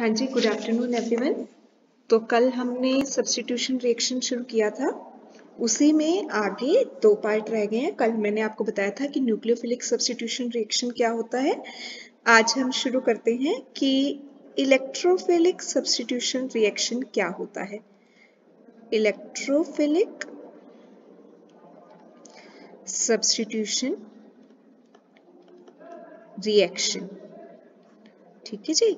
हाँ जी, good afternoon everyone. तो कल हमने सब्स्टिट्यूशन रिएक्शन शुरू किया था, उसी में आगे दो पार्ट रह गए हैं। कल मैंने आपको बताया था कि न्यूक्लियोफिलिक सब्स्टिट्यूशन रिएक्शन क्या होता है। आज हम शुरू करते हैं कि इलेक्ट्रोफिलिक सब्स्टिट्यूशन रिएक्शन क्या होता है। इलेक्ट्रोफिलिक सब्स्टिट्यूशन रिएक्शन, ठीक है जी।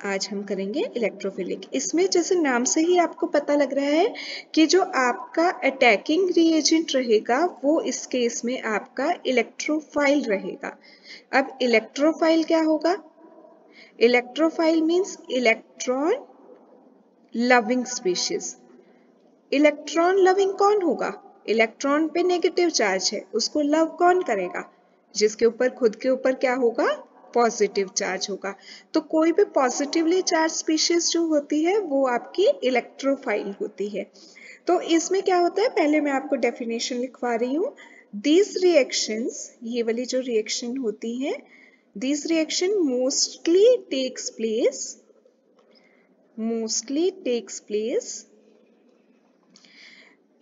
आज हम करेंगे इलेक्ट्रोफिलिक। इसमें जैसे नाम से ही आपको पता लग रहा है कि जो आपका अटैकिंग रिएजेंट रहेगा वो इस केस में आपका इलेक्ट्रोफाइल रहेगा। अब इलेक्ट्रोफाइल क्या होगा? Electrophile means electron loving species. Electron loving कौन होगा? इलेक्ट्रॉन पे नेगेटिव चार्ज है, उसको लव कौन करेगा? जिसके ऊपर खुद के ऊपर क्या होगा? पॉजिटिव चार्ज होगा। तो कोई भी पॉजिटिवली चार्ज स्पीशीज जो होती है वो आपकी इलेक्ट्रोफाइल होती है। तो इसमें क्या होता है, पहले मैं आपको डेफिनेशन लिखवा रही हूँ। दीज रिएक्शंस, ये वाली जो रिएक्शन होती है, these reaction mostly takes place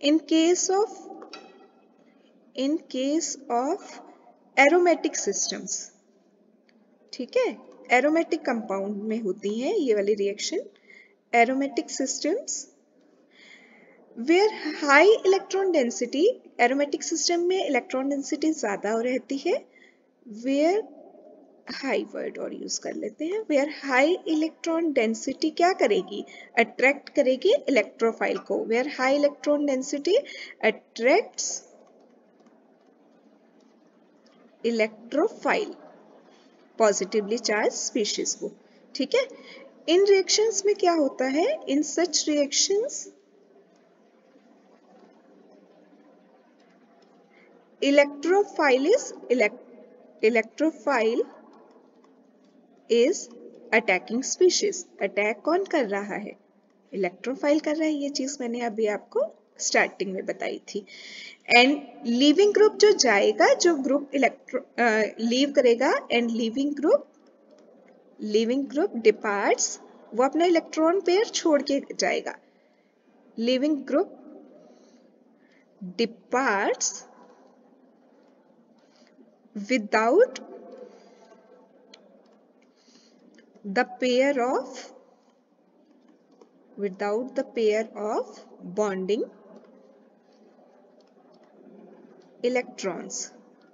in case of aromatic systems, ठीक है। एरोमेटिक कंपाउंड में होती है ये वाली reaction. Aromatic systems where high electron density, aromatic system में इलेक्ट्रॉन डेंसिटी ज्यादा रहती है। वेयर हाई वर्ड और यूज कर लेते हैं। वेयर हाई इलेक्ट्रॉन डेंसिटी क्या करेगी? अट्रैक्ट करेगी इलेक्ट्रोफाइल को। Where high electron density attracts electrophile, positively charge species को, ठीक है। इन रिएक्शंस में क्या होता है? In such reactions electrophile is attacking species. Attack कौन कर रहा है? इलेक्ट्रोफाइल कर रहा है। ये चीज मैंने अभी आपको स्टार्टिंग में बताई थी। एंड लीविंग ग्रुप जो जाएगा, जो ग्रुप लीव करेगा, एंड लीविंग ग्रुप डिपार्ट्स, वो अपना इलेक्ट्रॉन पेयर छोड़ के जाएगा। Leaving group departs without the pair of bonding electrons,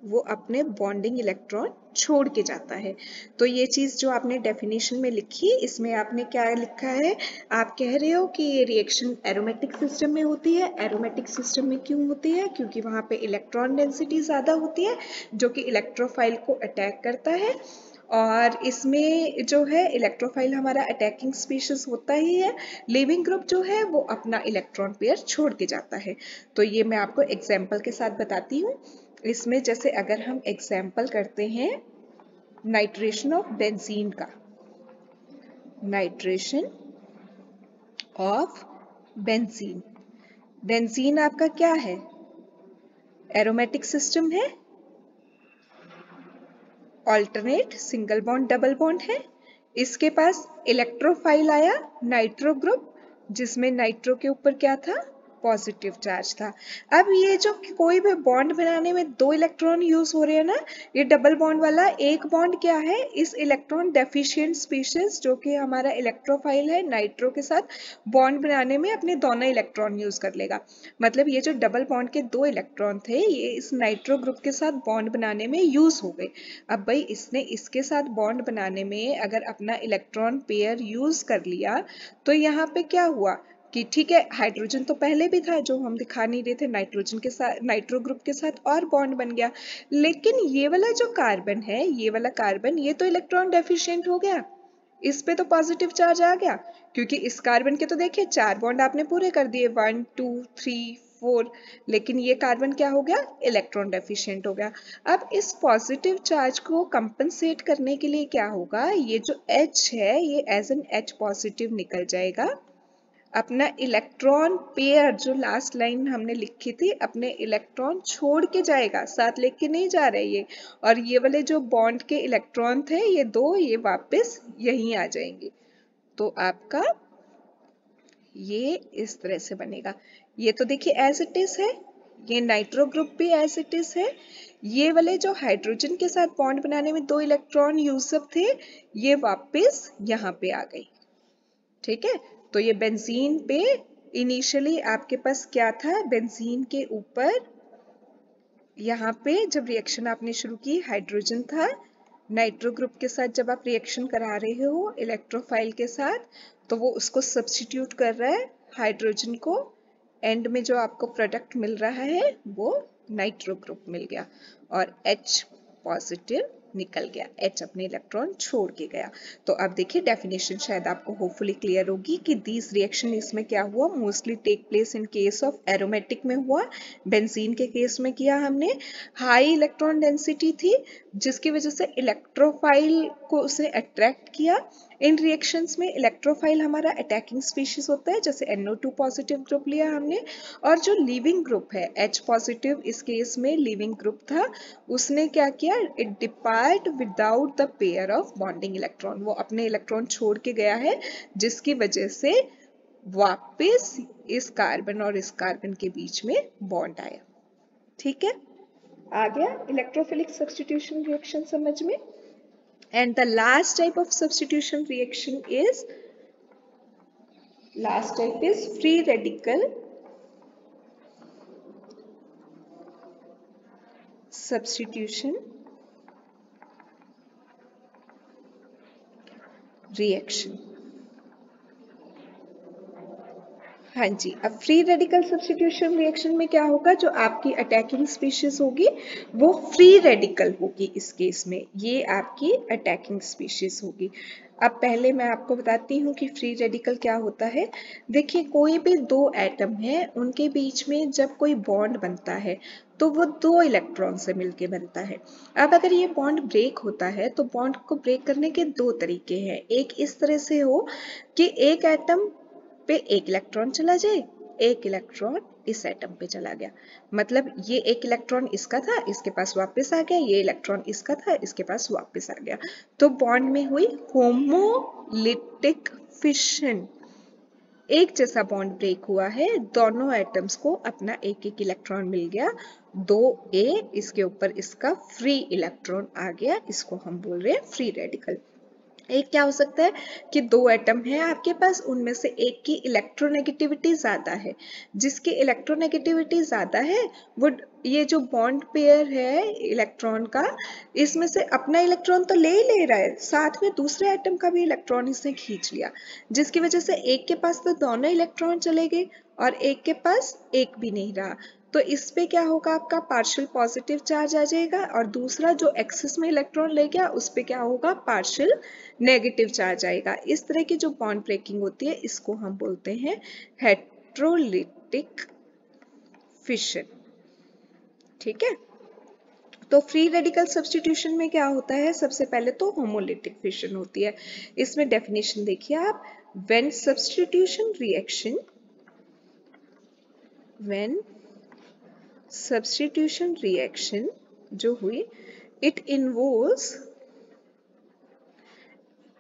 वो अपने बॉन्डिंग इलेक्ट्रॉन छोड़ के जाता है। तो ये चीज जो आपने डेफिनेशन में लिखी, इसमें आपने क्या लिखा है? आप कह रहे हो कि ये रिएक्शन एरोमेटिक सिस्टम में होती है। एरोमेटिक सिस्टम में क्यों होती है? क्योंकि वहां पे इलेक्ट्रॉन डेंसिटी ज्यादा होती है जो कि इलेक्ट्रोफाइल को अटैक करता है। और इसमें जो है इलेक्ट्रोफाइल हमारा अटैकिंग स्पीशीज होता ही है। लिविंग ग्रुप जो है वो अपना इलेक्ट्रॉन पेयर छोड़ के जाता है। तो ये मैं आपको एग्जाम्पल के साथ बताती हूँ। इसमें जैसे अगर हम एग्जाम्पल करते हैं नाइट्रेशन ऑफ बेंजीन का, नाइट्रेशन ऑफ बेंजीन। बेंजीन आपका क्या है? एरोमेटिक सिस्टम है, alternate single bond double bond है। इसके पास इलेक्ट्रोफाइल आया, नाइट्रो ग्रुप, जिसमें नाइट्रो के ऊपर क्या था? पॉजिटिव चार्ज था। अब ये जो कोई भी बॉन्ड बनाने में दो इलेक्ट्रॉन यूज हो रहे हैं ना, ये डबल बॉन्ड वाला एक बॉन्ड क्या है? इस इलेक्ट्रॉन डेफिशिएंट स्पीशीज जो कि हमारा इलेक्ट्रोफाइल है, नाइट्रो के साथ बॉन्ड बनाने में अपने दोनों इलेक्ट्रॉन यूज कर लेगा। मतलब ये जो डबल बॉन्ड के दो इलेक्ट्रॉन थे, ये इस नाइट्रो ग्रुप के साथ बॉन्ड बनाने में यूज हो गए। अब भाई इसने इसके साथ बॉन्ड बनाने में अगर अपना इलेक्ट्रॉन पेयर यूज कर लिया, तो यहाँ पे क्या हुआ कि ठीक है, हाइड्रोजन तो पहले भी था जो हम दिखा नहीं रहे थे, नाइट्रोजन के साथ, नाइट्रो ग्रुप के साथ और बॉन्ड बन गया। लेकिन ये वाला जो कार्बन है, ये वाला कार्बन, ये तो इलेक्ट्रॉन डेफिशिएंट हो गया। इस पे तो पॉजिटिव चार्ज आ गया, क्योंकि इस कार्बन के तो देखिए 4 बॉन्ड आपने पूरे कर दिए, 1 2 3 4। लेकिन ये कार्बन क्या हो गया? इलेक्ट्रॉन डेफिशिएंट हो गया। अब इस पॉजिटिव चार्ज को कंपनसेट करने के लिए क्या होगा? ये जो H है ये एज एन H पॉजिटिव निकल जाएगा अपना इलेक्ट्रॉन पेयर, जो लास्ट लाइन हमने लिखी थी, अपने इलेक्ट्रॉन छोड़ के जाएगा, साथ लेके नहीं जा रहे ये। और ये वाले जो बॉन्ड के इलेक्ट्रॉन थे ये दो, ये वापस यहीं आ जाएंगे। तो आपका ये इस तरह से बनेगा। ये तो देखिए एज इट इज है, ये नाइट्रो ग्रुप भी एज इट इज है। ये वाले जो हाइड्रोजन के साथ बॉन्ड बनाने में दो इलेक्ट्रॉन यूजअप थे, ये वापस यहाँ पे आ गई। ठीक है, तो ये बेंजीन पे इनिशियली आपके पास क्या था, बेंजीन के ऊपर यहाँ पे जब रिएक्शन आपने शुरू की हाइड्रोजन था, नाइट्रो ग्रुप के साथ जब आप रिएक्शन करा रहे हो इलेक्ट्रोफाइल के साथ, तो वो उसको सब्स्टिट्यूट कर रहा है हाइड्रोजन को। एंड में जो आपको प्रोडक्ट मिल रहा है वो नाइट्रो ग्रुप मिल गया और H पॉजिटिव निकल गया, H अपने इलेक्ट्रॉन छोड़ के गया। तो अब देखिए डेफिनेशन शायद आपको होपफुली क्लियर होगी कि दिस रिएक्शन इसमें क्या हुआ, mostly take place in case of aromatic में हुआ। बेंजीन के केस में किया हमने, हाई इलेक्ट्रॉन डेंसिटी थी जिसकी वजह से इलेक्ट्रोफाइल को उसे अट्रैक्ट किया। इन रिएक्शंस में इलेक्ट्रोफाइल हमारा अटैकिंग स्पीशीज होता है, जैसे NO2 पॉजिटिव ग्रुप लिया हमने। और जो लीविंग ग्रुप है H पॉजिटिव, इस केस में लीविंग ग्रुप था, उसने क्या किया, it depart without the pair of bonding electron, वो अपने इलेक्ट्रॉन छोड़ के गया है, जिसकी वजह से वापस इस कार्बन और इस कार्बन के बीच में बॉन्ड आया। ठीक है, आ गया इलेक्ट्रोफिलिक सब्स्टिट्यूशन रिएक्शन समझ में। And the last type of substitution reaction is free radical substitution reaction। हाँ जी, अब फ्री रेडिकल सब्स्टिट्यूशन रिएक्शन में क्या होगा, जो आपकी अटैकिंग स्पीशीज होगी वो फ्री रेडिकल होगी। इस केस में ये आपकी अटैकिंग स्पीशीज होगी। अब पहले मैं आपको बताती हूँ कि फ्री रेडिकल क्या होता है। देखिए, कोई भी दो एटम है, उनके बीच में जब कोई बॉन्ड बनता है तो वो दो इलेक्ट्रॉन से मिलके बनता है। अब अगर ये बॉन्ड ब्रेक होता है तो बॉन्ड को ब्रेक करने के दो तरीके हैं। एक इस तरह से हो कि एक एटम पे एक इलेक्ट्रॉन चला जाए, एक इलेक्ट्रॉन इस एटम पे चला गया, मतलब ये एक इलेक्ट्रॉन इसका था, इसके पास वापस आ गया, ये इलेक्ट्रॉन इसका था, इसके पास वापस आ गया। तो बॉन्ड में हुई होमोलिटिक फिशन, एक जैसा बॉन्ड ब्रेक हुआ है, दोनों एटम्स को अपना एक एक इलेक्ट्रॉन मिल गया, 2A, इसके ऊपर इसका फ्री इलेक्ट्रॉन आ गया, इसको हम बोल रहे हैं फ्री रेडिकल। एक क्या हो सकता है कि दो एटम है आपके पास, उनमें से एक की इलेक्ट्रोनेगेटिविटी ज्यादा है, जिसकी इलेक्ट्रोनेगेटिविटी ज्यादा है वो ये जो बॉन्ड पेयर है इलेक्ट्रॉन का, इसमें से अपना इलेक्ट्रॉन तो ले ही ले रहा है, साथ में दूसरे एटम का भी इलेक्ट्रॉन इसने खींच लिया, जिसकी वजह से एक के पास तो दोनों इलेक्ट्रॉन चले गए और एक के पास एक भी नहीं रहा। तो इस पे क्या होगा, आपका पार्शियल पॉजिटिव चार्ज आ जाएगा और दूसरा जो एक्सेस में इलेक्ट्रॉन ले गया उस पे क्या होगा, पार्शियल नेगेटिव चार्ज आएगा। इस तरह की जो बॉन्ड ब्रेकिंग होती है इसको हम बोलते हैं हेट्रोलिटिक फिशन। ठीक है, तो फ्री रेडिकल सब्स्टिट्यूशन में क्या होता है, सबसे पहले तो होमोलिटिक फिशन होती है। इसमें डेफिनेशन देखिए आप, when substitution reaction, when substitution reaction जो हुई, it involves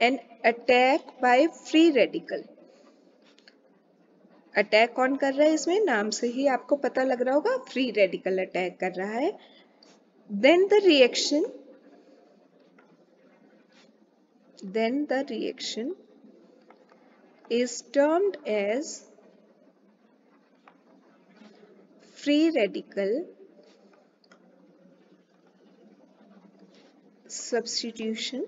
an attack by free radical. Attack कौन कर रहा है, इसमें नाम से ही आपको पता लग रहा होगा, फ्री रेडिकल अटैक कर रहा है। then the reaction is termed as free radical substitution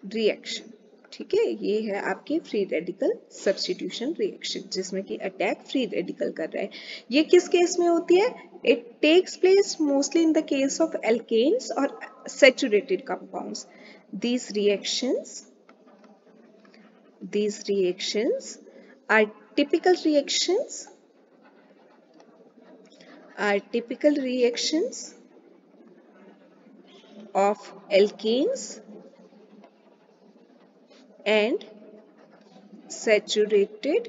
reaction। ठीक है, ये है आपकी फ्री रेडिकल सब्स्टिट्यूशन रिएक्शन, जिसमें कि अटैक फ्री रेडिकल कर रहा है। ये किस केस में होती है, it takes place mostly in the case of alkanes और saturated compounds. these reactions are typical reactions of alkanes and saturated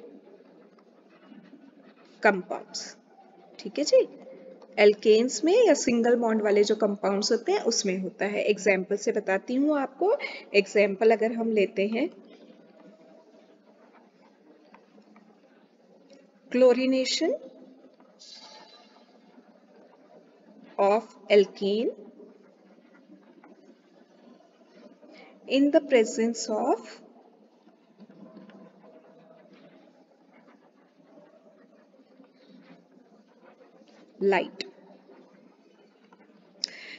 compounds. ठीक है जी, एल्केन्स में या सिंगल बॉन्ड वाले जो कंपाउंड्स होते हैं उसमें होता है। एग्जाम्पल से बताती हूँ आपको। एग्जाम्पल अगर हम लेते हैं, chlorination of alkene in the presence of light।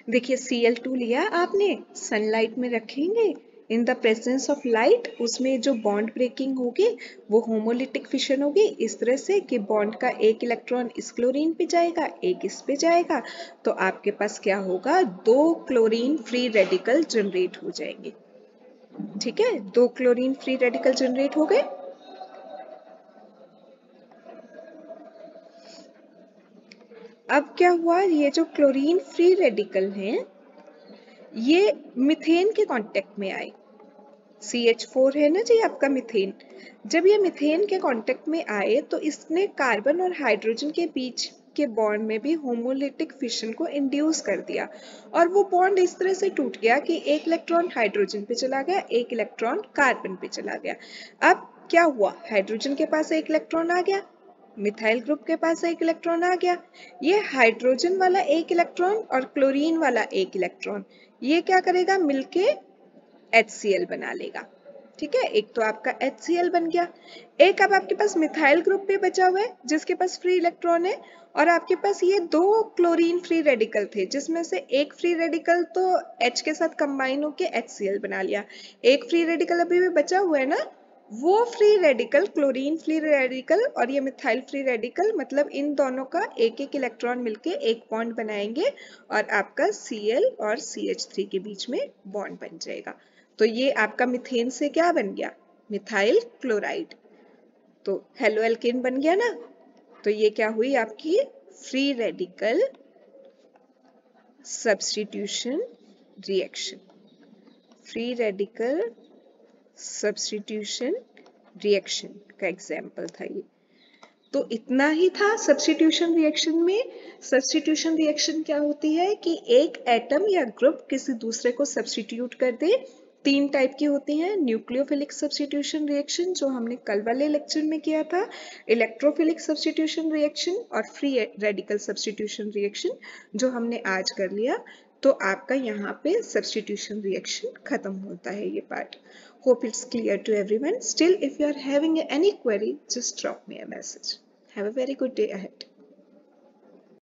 देखिए Cl2 लिया आपने, सनलाइट में रखेंगे, in the presence of light, उसमें जो बॉन्ड ब्रेकिंग होगी वो होमोलिटिक फिशन होगी इस तरह से कि बॉन्ड का एक इलेक्ट्रॉन इस क्लोरीन पे जाएगा, एक इस पे जाएगा, तो आपके पास क्या होगा, 2 क्लोरीन फ्री रेडिकल जनरेट हो जाएंगे। ठीक है, 2 क्लोरीन फ्री रेडिकल जनरेट हो गए। अब क्या हुआ, ये जो क्लोरीन फ्री रेडिकल हैं ये मीथेन के कांटेक्ट में आए। CH4 है ना जी आपका मीथेन। जब ये मीथेन के कांटेक्ट में आए तो इसने कार्बन और हाइड्रोजन के बीच के बॉन्ड में भी होमोलिटिक फिशन को इंड्यूस कर दिया और वो बॉन्ड इस तरह से टूट गया कि एक इलेक्ट्रॉन हाइड्रोजन पे चला गया, एक इलेक्ट्रॉन कार्बन पे चला गया। अब क्या हुआ, हाइड्रोजन के पास एक इलेक्ट्रॉन आ गया, मिथाइल ग्रुप के पास एक इलेक्ट्रॉन आ गया। ये हाइड्रोजन वाला एक इलेक्ट्रॉन और क्लोरीन वाला एक इलेक्ट्रॉन ये क्या करेगा, मिलके HCl बना लेगा। ठीक है, एक तो आपका HCl बन गया, एक अब आपके पास मिथाइल ग्रुप पे बचा हुआ है जिसके पास फ्री इलेक्ट्रॉन है और आपके पास ये 2 क्लोरीन फ्री रेडिकल थे जिसमें से एक फ्री रेडिकल तो H के साथ कंबाइन होके HCl बना लिया, एक फ्री रेडिकल अभी भी बचा हुआ है ना, वो free radical, chlorine free radical और ये मिथाइल फ्री रेडिकल, मतलब इन दोनों का एक एक इलेक्ट्रॉन मिलके एक बॉन्ड बनाएंगे और आपका Cl और CH3 के बीच में बॉन्ड बन जाएगा। तो ये आपका मीथेन से क्या बन गया, मिथाइल क्लोराइड। तो हेलो एल्केन बन गया ना। तो ये क्या हुई आपकी free radical substitution reaction, free radical substitution reaction का एग्जाम्पल था ये। तो इतना ही था सब्स्टिट्यूशन रिएक्शन में। सब्स्टिट्यूशन रिएक्शन क्या होती है कि एक एटम या ग्रुप किसी दूसरे को सब्स्टिट्यूट कर दे। 3 टाइप की होती हैं, न्यूक्लियोफिलिक सब्स्टिट्यूशन रिएक्शन जो हमने कल वाले लेक्चर में किया था, इलेक्ट्रोफिलिक सब्स्टिट्यूशन रिएक्शन और फ्री रेडिकल सब्स्टिट्यूशन रिएक्शन जो हमने आज कर लिया। तो आपका यहाँ पे सब्स्टिट्यूशन रिएक्शन खत्म होता है ये part. Hope it's clear to everyone. Still, if you are having any query, just drop me a message. Have a very good day ahead.